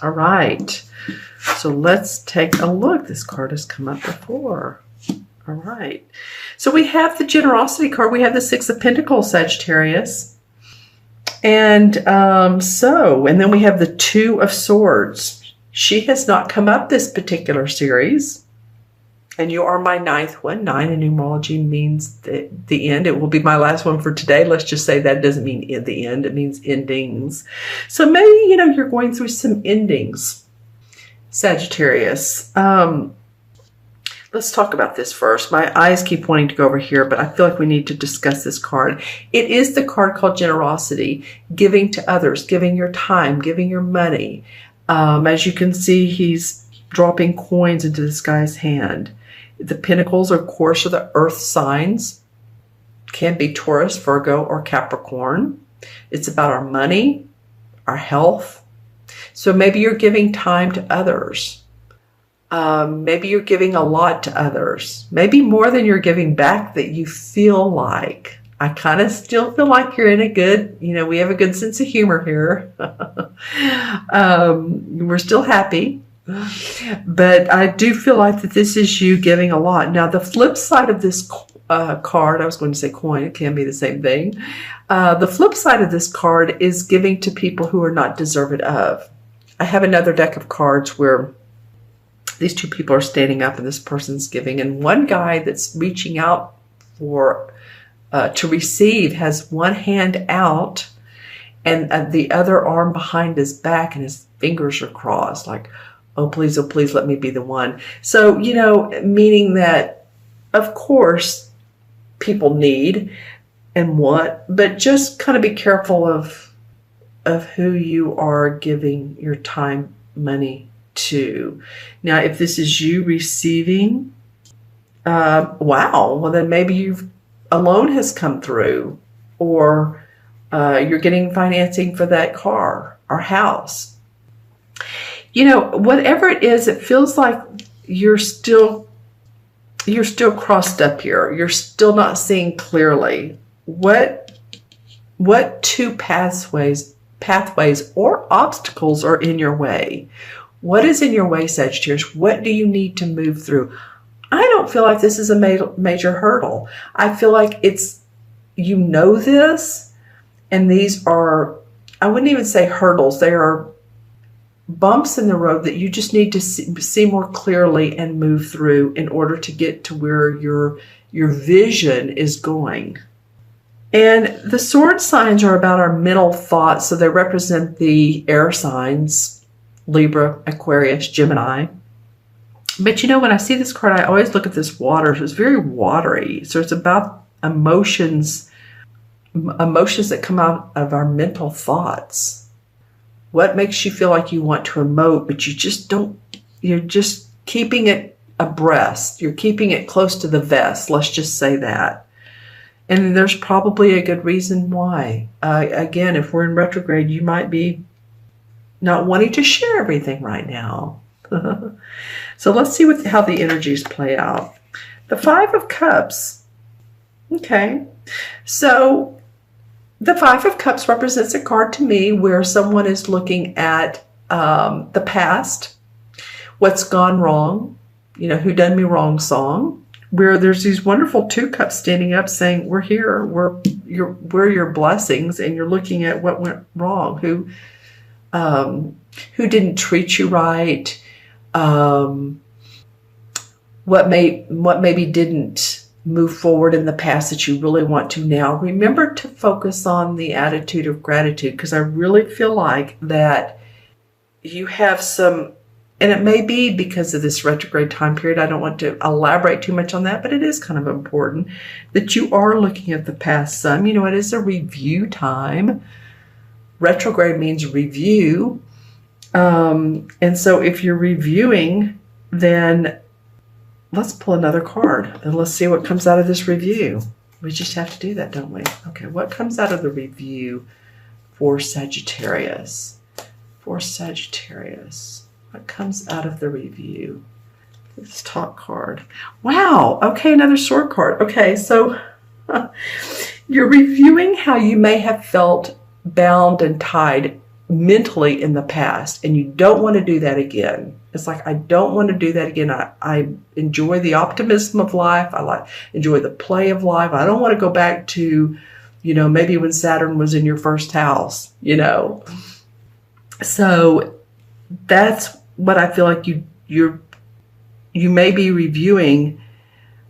All right. So let's take a look. This card has come up before. All right. So we have the generosity card. We have the Six of Pentacles, Sagittarius. And and then we have the Two of Swords. She has not come up this particular series. And you are my ninth one. 9 in numerology means the end. It will be my last one for today. Let's just say that doesn't mean the end. It means endings. So maybe, you're going through some endings, Sagittarius. Let's talk about this first. My eyes keep wanting to go over here, but I feel like we need to discuss this card. It is the card called generosity, giving to others, giving your time, giving your money. As you can see, he's dropping coins into this guy's hand. The pentacles, of course, are the earth signs. Can be Taurus, Virgo, or Capricorn. It's about our money, our health. So maybe you're giving time to others. Maybe you're giving a lot to others. Maybe more than you're giving back that you feel like. I kind of still feel like you're in a good, we have a good sense of humor here. We're still happy. But I do feel like that this is you giving a lot. Now, the flip side of this card, I was going to say coin, it can be the same thing. The flip side of this card is giving to people who are not deserving of. I have another deck of cards where these two people are standing up and this person's giving. And one guy that's reaching out for to receive has one hand out and the other arm behind his back, and his fingers are crossed like, oh, please, let me be the one. So, meaning that, of course, people need and want, but just kind of be careful of who you are giving your time, money to. Now, if this is you receiving, wow, well, then maybe a loan has come through, or you're getting financing for that car or house. Whatever it is, it feels like you're still crossed up here. You're still not seeing clearly what two pathways or obstacles are in your way. What is in your way, Sagittarius? What do you need to move through? I don't feel like this is a major hurdle. I feel like it's, this, and these are, I wouldn't even say hurdles. They are bumps in the road that you just need to see more clearly and move through in order to get to where your vision is going. And the sword signs are about our mental thoughts. So they represent the air signs, Libra, Aquarius, Gemini. But when I see this card, I always look at this water. So it's very watery. So it's about emotions that come out of our mental thoughts. What makes you feel like you want to emote, but you just don't, you're just keeping it abreast. You're keeping it close to the vest. Let's just say that. And there's probably a good reason why. Again, if we're in retrograde, you might be not wanting to share everything right now. So let's see how the energies play out. The Five of Cups. Okay. So the Five of Cups represents a card to me where someone is looking at the past, what's gone wrong, who done me wrong song, where there's these wonderful two cups standing up saying, we're here, we're your blessings, and you're looking at what went wrong, who didn't treat you right, what maybe didn't move forward in the past that you really want to now. Remember to focus on the attitude of gratitude, because I really feel like that you have some, and it may be because of this retrograde time period. I don't want to elaborate too much on that, but it is kind of important that you are looking at the past some. It is a review time. Retrograde means review. And so if you're reviewing, then let's pull another card and let's see what comes out of this review. We just have to do that, don't we? Okay, what comes out of the review for Sagittarius? For Sagittarius, what comes out of the review? This top card. Wow, okay, another sword card. Okay, so you're reviewing how you may have felt bound and tied mentally in the past, and you don't want to do that again. It's like, I don't want to do that again. I enjoy the optimism of life. Enjoy the play of life. I don't want to go back to, maybe when Saturn was in your first house, So that's what I feel like you may be reviewing,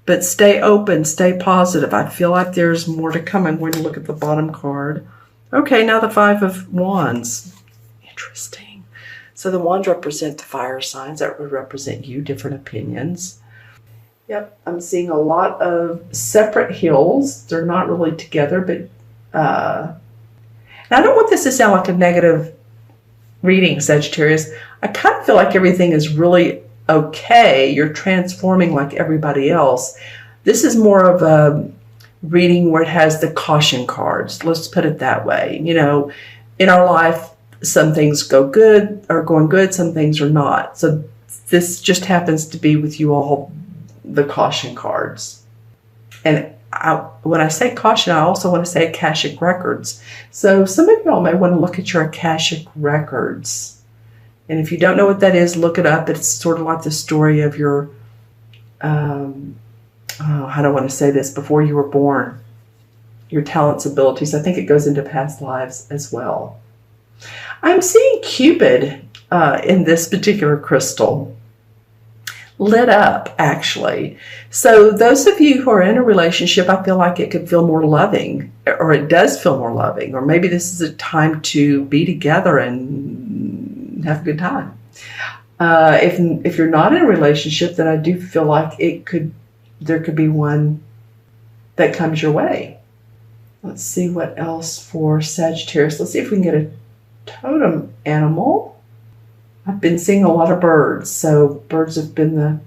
but stay open, stay positive. I feel like there's more to come. I'm going to look at the bottom card. Okay, now the Five of Wands. Interesting. So the wands represent the fire signs. That would represent you, different opinions. Yep, I'm seeing a lot of separate hills. They're not really together, but and I don't want this to sound like a negative reading, Sagittarius. I kind of feel like everything is really okay. You're transforming like everybody else. This is more of a reading where it has the caution cards. Let's put it that way. In our life, some things are going good, some things are not. So this just happens to be with you all, the caution cards. And when I say caution, I also want to say Akashic Records. So some of y'all may want to look at your Akashic Records. And if you don't know what that is, look it up. It's sort of like the story of your, how do I want to say this, before you were born, your talents, abilities. I think it goes into past lives as well. I'm seeing Cupid in this particular crystal. Lit up, actually. So those of you who are in a relationship, I feel like it could feel more loving, or it does feel more loving, or maybe this is a time to be together and have a good time. If you're not in a relationship, then I do feel like there could be one that comes your way. Let's see what else for Sagittarius. Let's see if we can get a totem animal. I've been seeing a lot of birds, so birds have been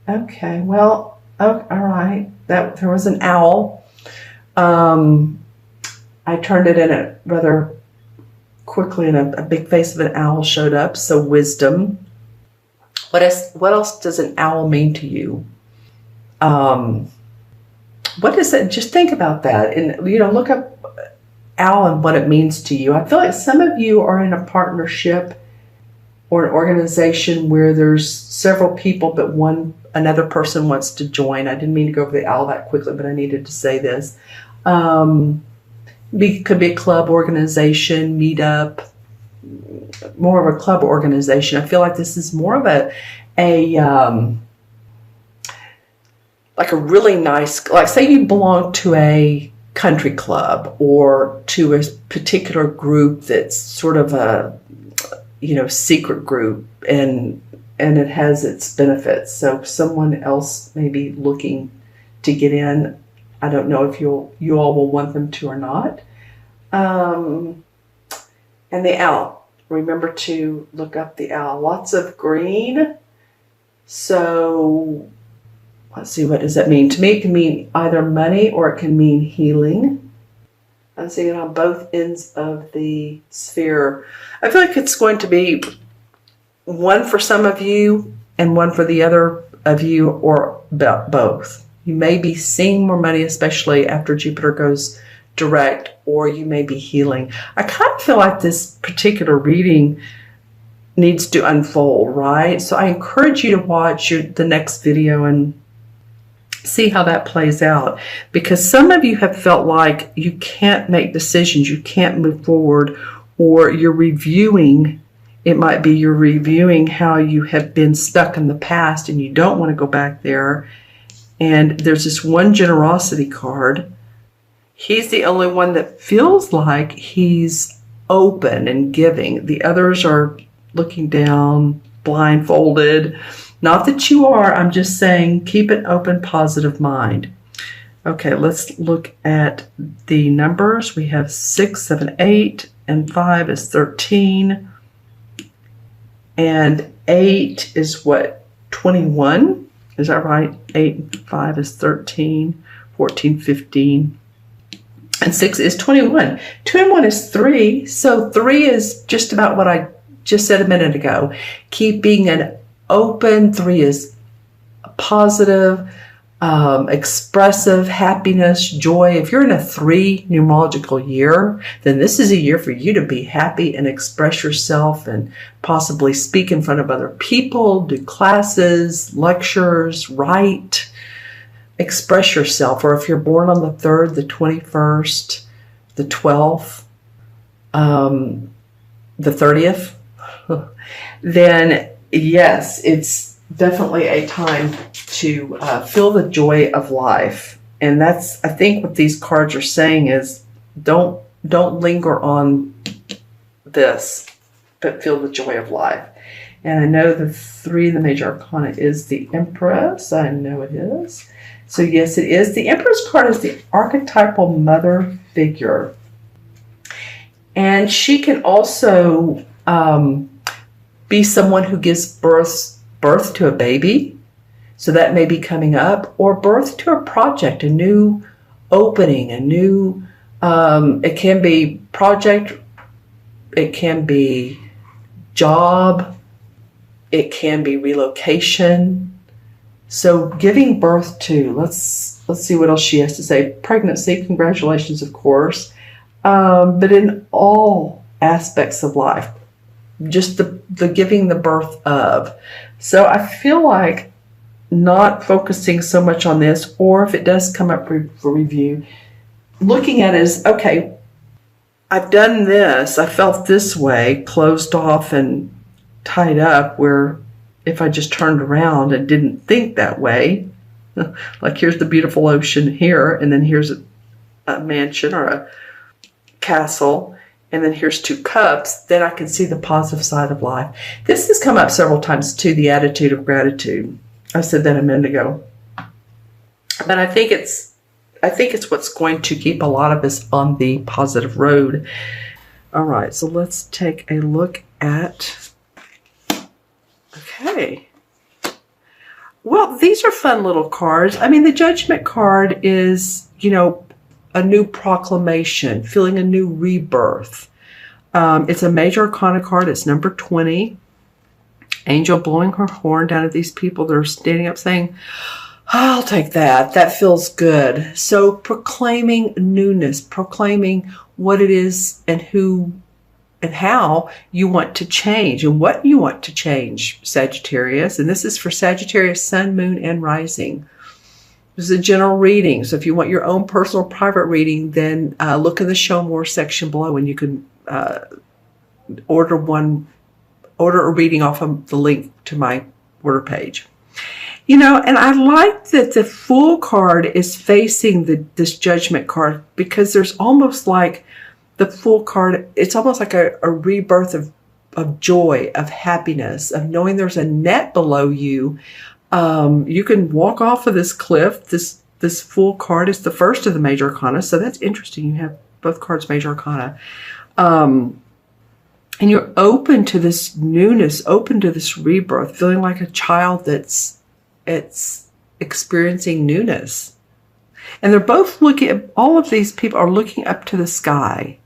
okay, well, all right. There was an owl. I turned it in rather quickly, and a big face of an owl showed up, so wisdom. What else does an owl mean to you? What is it? Just think about that, and look up owl and what it means to you. I feel like some of you are in a partnership or an organization where there's several people, but another person wants to join. I didn't mean to go over the owl that quickly, but I needed to say this. Could be a club organization, meetup, more of a club organization. I feel like this is more of like a really nice, like say you belong to a country club or to a particular group that's sort of a secret group, and it has its benefits. So someone else may be looking to get in. I don't know if you all will want them to or not. And the owl. Remember to look up the owl. Lots of green. So let's see, what does that mean? To me, it can mean either money or it can mean healing. I'm seeing it on both ends of the sphere. I feel like it's going to be one for some of you and one for the other of you, or both. You may be seeing more money, especially after Jupiter goes direct, or you may be healing. I kind of feel like this particular reading needs to unfold, right? So I encourage you to watch the next video and see how that plays out, because some of you have felt like you can't make decisions, you can't move forward, or you're reviewing. It might be you're reviewing how you have been stuck in the past and you don't want to go back there. And there's this one generosity card. He's the only one that feels like he's open and giving. The others are looking down, blindfolded. Not that you are, I'm just saying keep an open, positive mind. Okay, let's look at the numbers. We have 6, 7, 8, and 5 is 13. And 8 is what? 21? Is that right? 8 and 5 is 13, 14, 15. And 6 is 21. 2 and 1 is 3. So 3 is just about what I just said a minute ago. Keeping an open. 3 is positive. expressive, happiness, joy. If you're in a 3 numerological year, then this is a year for you to be happy and express yourself and possibly speak in front of other people, do classes, lectures, write, express yourself. Or if you're born on the 3rd, the 21st, the 12th, the 30th, then yes, it's definitely a time to feel the joy of life. And that's, I think, what these cards are saying is don't linger on this, but feel the joy of life. And I know the 3 of the major arcana is the Empress. I know it is. So yes, it is. The Empress card is the archetypal mother figure. And she can also be someone who gives birth to a baby. So that may be coming up, or birth to a project, a new opening, a new, it can be project, it can be job, it can be relocation. So giving birth to, let's see what else she has to say. Pregnancy, congratulations, of course. But in all aspects of life, just the giving the birth of. So I feel like not focusing so much on this, or if it does come up for review, looking at it as, okay, I've done this, I felt this way, closed off and tied up, where if I just turned around and didn't think that way, like here's the beautiful ocean here, and then here's a mansion or a castle, and then here's 2 cups, then I can see the positive side of life. This has come up several times too, the attitude of gratitude. I said that a minute ago. But I think it's what's going to keep a lot of us on the positive road. All right, so let's take a look at, okay. Well, these are fun little cards. I mean, the Judgment card is, a new proclamation, feeling a new rebirth. It's a major arcana card. It's number 20. Angel blowing her horn down at these people that are standing up saying, I'll take that. That feels good. So proclaiming newness, proclaiming what it is and who and how you want to change and what you want to change, Sagittarius. And this is for Sagittarius, Sun, Moon, and Rising. This is a general reading. So if you want your own personal private reading, then look in the Show More section below and you can order a reading off of the link to my order page. And I like that the Fool card is facing this Judgment card, because there's almost like the Fool card, it's almost like a rebirth of joy, of happiness, of knowing there's a net below you. You can walk off of this cliff. This Fool card is the first of the major arcana, so that's interesting. You have both cards major arcana. And you're open to this newness, open to this rebirth, feeling like a child that's experiencing newness. And they're both all of these people are looking up to the sky.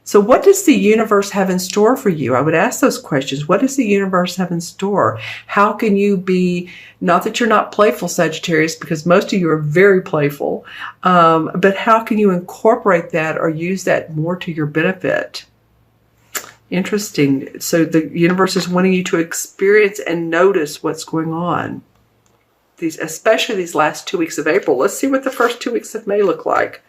So what does the universe have in store for you? I would ask those questions. What does the universe have in store? How can you be, not that you're not playful, Sagittarius, because most of you are very playful, but how can you incorporate that or use that more to your benefit? Interesting. So the universe is wanting you to experience and notice what's going on. Especially these last 2 weeks of April. Let's see what the first 2 weeks of May look like.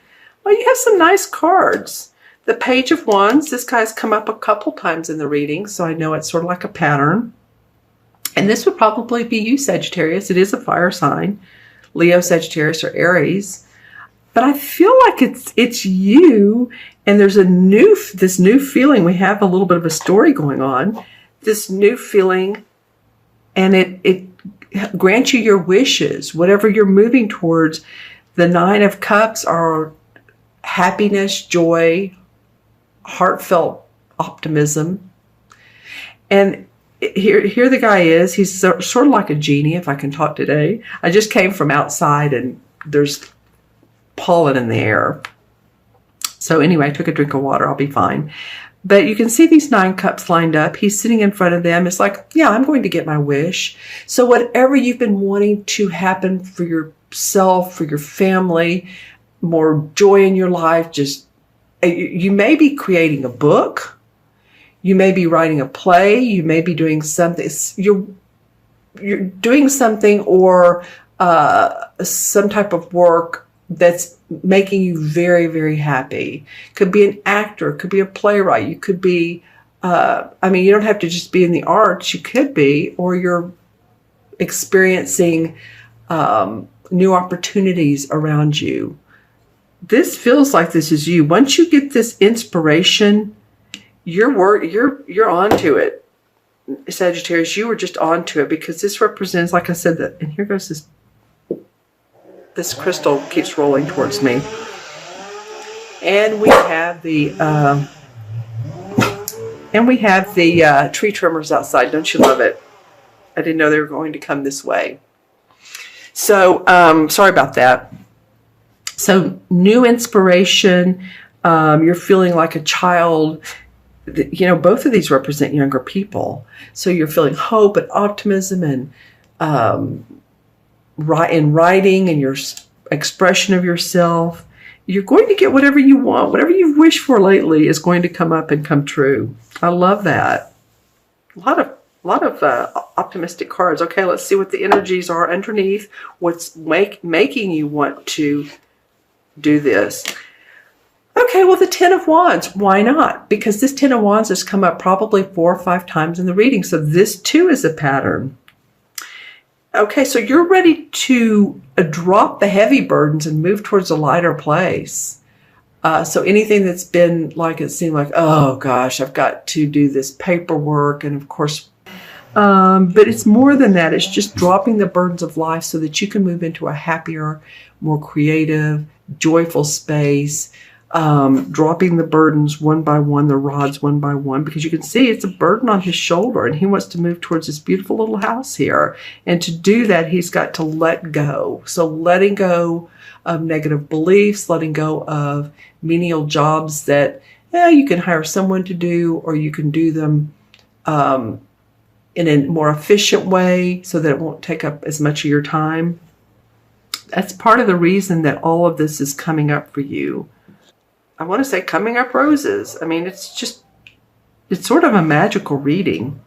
Well, you have some nice cards. The Page of Wands. This guy's come up a couple times in the reading, so I know it's sort of like a pattern. And this would probably be you, Sagittarius. It is a fire sign. Leo, Sagittarius, or Aries. But I feel like it's you, and there's this new feeling. We have a little bit of a story going on. This new feeling, and it grants you your wishes, whatever you're moving towards. The 9 of Cups are happiness, joy, heartfelt optimism. And here the guy is. He's sort of like a genie, if I can talk today. I just came from outside, and there's pollen in the air. So anyway, I took a drink of water. I'll be fine. But you can see these 9 cups lined up. He's sitting in front of them. It's like, yeah, I'm going to get my wish. So whatever you've been wanting to happen for your yourself, for your family, more joy in your life. Just, you may be creating a book. You may be writing a play. You may be doing something. You're doing something or some type of work that's making you very, very happy. Could be an actor, could be a playwright. You could be, you don't have to just be in the arts. You could be, or you're experiencing new opportunities around you. This feels like this is you. Once you get this inspiration, you're onto it. Sagittarius, you were just onto it, because this represents, like I said, that, and here goes this crystal keeps rolling towards me. And we have the tree trimmers outside. Don't you love it? I didn't know they were going to come this way. So sorry about that. So new inspiration. You're feeling like a child. Both of these represent younger people. So you're feeling hope and optimism and in writing and your expression of yourself. You're going to get whatever you want. Whatever you've wished for lately is going to come up and come true. I love that. A lot of optimistic cards. Okay, let's see what the energies are underneath. What's making you want to do this? Okay, well, the Ten of Wands, why not? Because this Ten of Wands has come up probably 4 or 5 times in the reading. So this too is a pattern. Okay, so you're ready to drop the heavy burdens and move towards a lighter place. So anything that's been like, it seemed like, oh gosh, I've got to do this paperwork. And of course, but it's more than that. It's just dropping the burdens of life so that you can move into a happier, more creative, joyful space. Dropping the burdens one by one, the rods one by one, because you can see it's a burden on his shoulder and he wants to move towards this beautiful little house here. And to do that, he's got to let go. So letting go of negative beliefs, letting go of menial jobs that you can hire someone to do, or you can do them in a more efficient way so that it won't take up as much of your time. That's part of the reason that all of this is coming up for you. I want to say coming up roses. I mean, it's sort of a magical reading,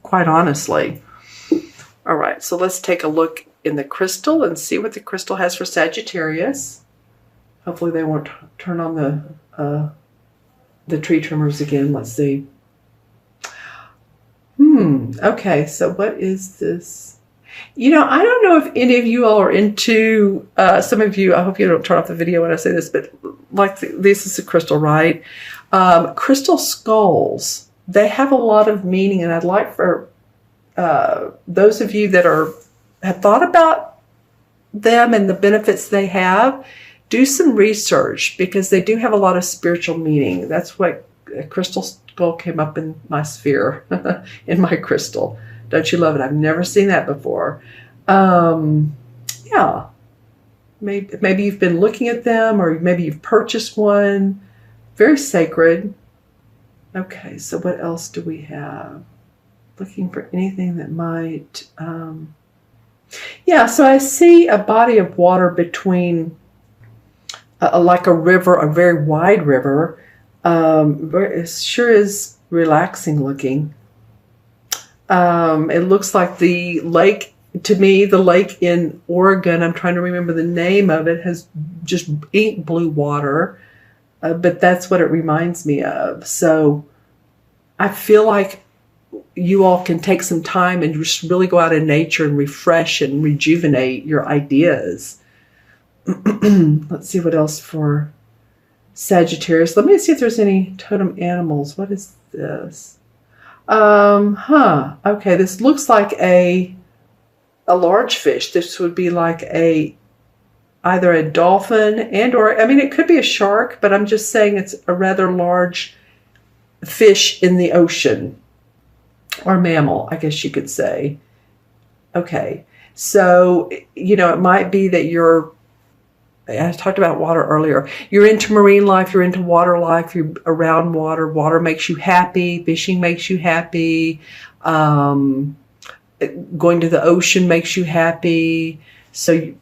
quite honestly. All right, so let's take a look in the crystal and see what the crystal has for Sagittarius. Hopefully they won't turn on the tree trimmers again. Let's see. Okay, so what is this? I don't know if any of you all are into, some of you, I hope you don't turn off the video when I say this, but like this is a crystal, right? Crystal skulls, they have a lot of meaning, and I'd like for those of you that have thought about them and the benefits they have, do some research, because they do have a lot of spiritual meaning. That's what a crystal skull came up in my sphere, in my crystal. Don't you love it? I've never seen that before. Yeah. Maybe you've been looking at them, or maybe you've purchased one. Very sacred. Okay, so what else do we have? Looking for anything that might... Yeah, so I see a body of water between, like a river, a very wide river. It sure is relaxing looking. It looks like the lake, to me, the lake in Oregon, I'm trying to remember the name of it, has just ink blue water, but that's what it reminds me of. So I feel like you all can take some time and just really go out in nature and refresh and rejuvenate your ideas. Let's see what else for Sagittarius. Let me see if there's any totem animals. What is this? Okay, this looks like a large fish. This would be like either a dolphin or, I mean, it could be a shark, but I'm just saying it's a rather large fish in the ocean, or mammal, I guess you could say. Okay, so, it might be that I talked about water earlier. You're into marine life, you're into water life, you're around water. Water makes you happy, fishing makes you happy, going to the ocean makes you happy. So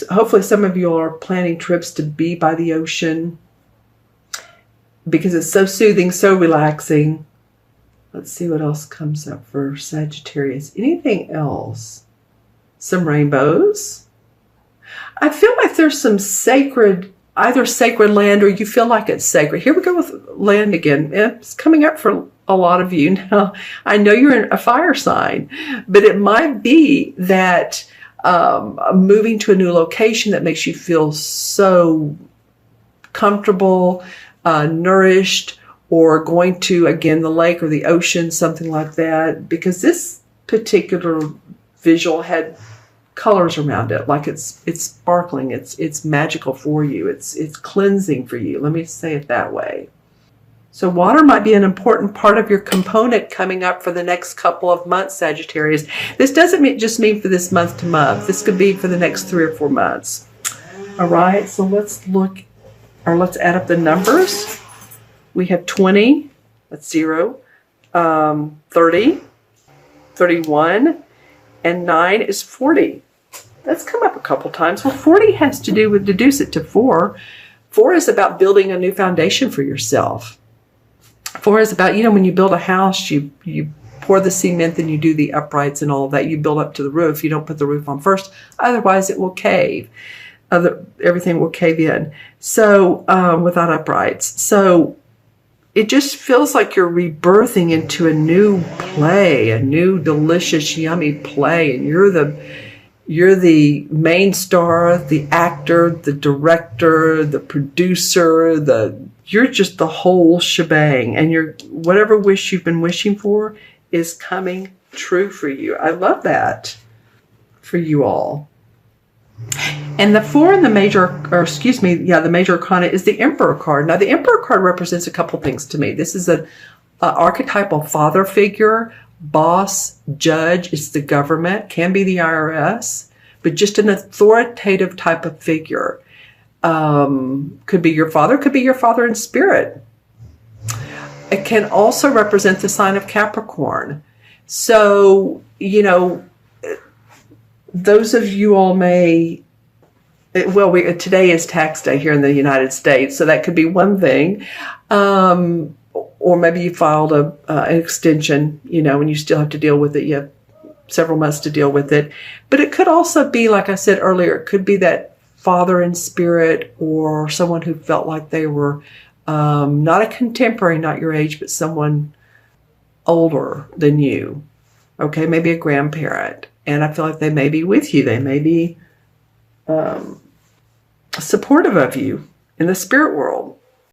hopefully some of you are planning trips to be by the ocean because it's so soothing, so relaxing. Let's see what else comes up for Sagittarius. Anything else? Some rainbows. I feel like there's some either sacred land or you feel like it's sacred. Here we go with land again. It's coming up for a lot of you. Now, I know you're in a fire sign, but it might be that moving to a new location that makes you feel so comfortable, nourished, or going to, again, the lake or the ocean, something like that, because this particular visual had colors around it, like it's sparkling, it's magical for you, it's cleansing for you. Let me say it that way. So water might be an important part of your component coming up for the next couple of months, Sagittarius. This doesn't just mean for this month to month. This could be for the next 3 or 4 months. All right, so let's add up the numbers. We have 20, that's 0, 30, 31, and 9 is 40. That's come up a couple times. Well, 40 has to do with, deduce it to 4. 4 is about building a new foundation for yourself. 4 is about, when you build a house, you pour the cement, then you do the uprights and all of that. You build up to the roof. You don't put the roof on first. Otherwise, it will cave. Everything will cave in. So, without uprights. So, it just feels like you're rebirthing into a new play, a new delicious, yummy play, and you're the main star, the actor, the director, the producer, you're just the whole shebang, and whatever wish you've been wishing for is coming true for you. I love that for you all. And the 4 in the major arcana is the Emperor card. Now, the Emperor card represents a couple things to me. This is an archetypal father figure, boss, judge. It's the government, can be the IRS, but just an authoritative type of figure. Could be your father in spirit. It can also represent the sign of Capricorn. So, those of you all today is tax day here in the United States, so that could be one thing. Or maybe you filed an extension, and you still have to deal with it. You have several months to deal with it. But it could also be, like I said earlier, it could be that father in spirit or someone who felt like they were not a contemporary, not your age, but someone older than you. Okay, maybe a grandparent. And I feel like they may be with you. They may be supportive of you in the spirit world.